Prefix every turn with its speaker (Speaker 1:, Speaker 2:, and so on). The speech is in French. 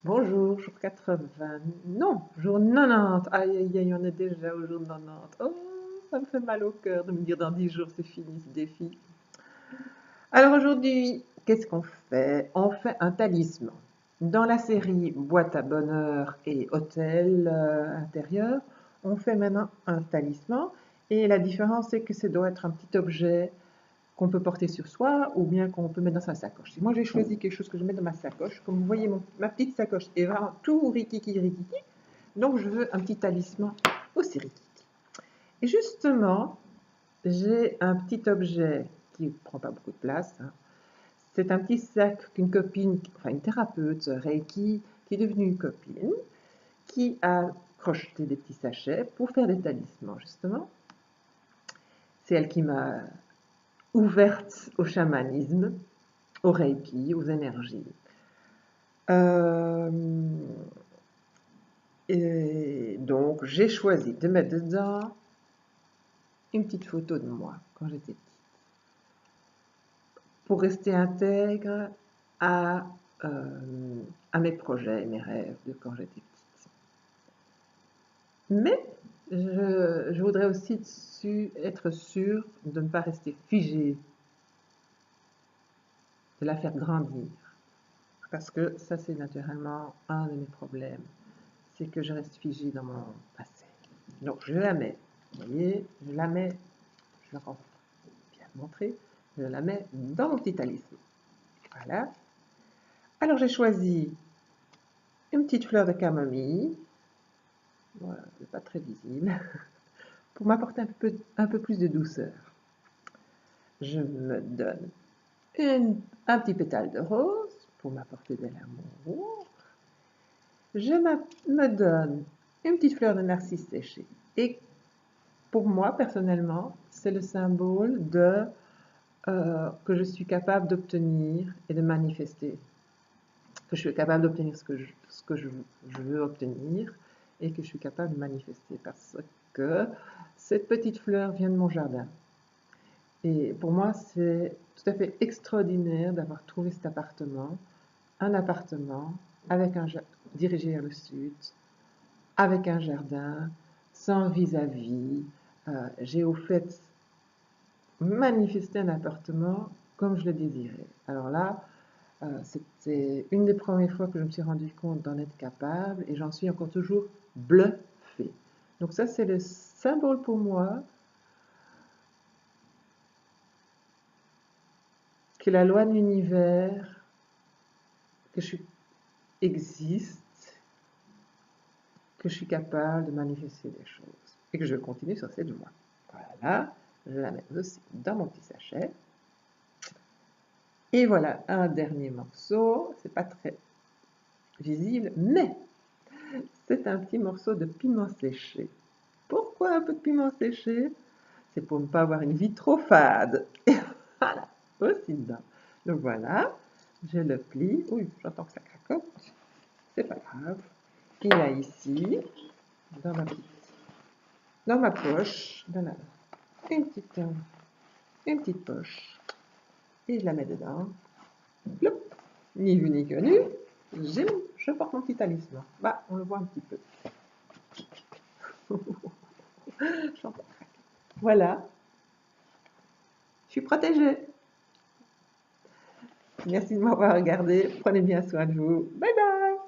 Speaker 1: Bonjour, jour 80. Non, jour 90. Aïe, aïe, aïe, on est déjà au jour 90. Oh, ça me fait mal au cœur de me dire dans 10 jours c'est fini ce défi. Alors aujourd'hui, qu'est-ce qu'on fait? On fait un talisman. Dans la série boîte à bonheur et hôtel intérieur, on fait maintenant un talisman. Et la différence, c'est que ça doit être un petit objet qu'on peut porter sur soi ou bien qu'on peut mettre dans sa sacoche. Et moi, j'ai choisi quelque chose que je mets dans ma sacoche. Comme vous voyez, ma petite sacoche est vraiment tout rikiki rikiki. Donc, je veux un petit talisman aussi rikiki. Et justement, j'ai un petit objet qui ne prend pas beaucoup de place, hein. C'est un petit sac qu'une copine, enfin une thérapeute Reiki, qui est devenue une copine, qui a crocheté des petits sachets pour faire des talismans, justement. C'est elle qui m'a ouverte au chamanisme, au Reiki, aux énergies. Euh, et donc, j'ai choisi de mettre dedans une petite photo de moi quand j'étais petite, pour rester intègre à, euh, à mes projets et mes rêves de quand j'étais petite. Mais je voudrais aussi être sûre de ne pas rester figée, de la faire grandir. Parce que ça, c'est naturellement un de mes problèmes. C'est que je reste figée dans mon passé. Donc, je la mets. Vous voyez, je la mets, je la rends bien montrée, je la mets dans mon petit talisman. Voilà. Alors, j'ai choisi une petite fleur de camomille. Voilà, c'est pas très visible. Pour m'apporter un peu plus de douceur. Je me donne un petit pétale de rose pour m'apporter de l'amour. Je me donne une petite fleur de narcisse séchée. Et pour moi, personnellement, c'est le symbole de que je suis capable d'obtenir et de manifester. Que je suis capable d'obtenir ce que je veux obtenir et que je suis capable de manifester parce que cette petite fleur vient de mon jardin. Et pour moi, c'est tout à fait extraordinaire d'avoir trouvé cet appartement, un appartement avec dirigé vers le sud, avec un jardin, sans vis-à-vis. J'ai au fait manifesté un appartement comme je le désirais. Alors là, c'était une des premières fois que je me suis rendu compte d'en être capable et j'en suis encore toujours bluffée. Donc ça, c'est le symbole pour moi que la loi de l'univers, que je existe, que je suis capable de manifester des choses et que je continue sur cette voie. Voilà, je la mets aussi dans mon petit sachet. Et voilà un dernier morceau, c'est pas très visible, mais c'est un petit morceau de piment séché. Pourquoi un peu de piment séché? C'est pour ne pas avoir une vie trop fade. Et voilà, aussi dedans. Donc voilà, je le plie. Oui, j'entends que ça cracote. C'est pas grave. Et là, ici, dans ma poche, une petite poche. Et je la mets dedans. Plop. Ni vu ni connu. Je porte mon petit talisman. Bah, on le voit un petit peu. Voilà, je suis protégée. Merci de m'avoir regardé. Prenez bien soin de vous. Bye bye.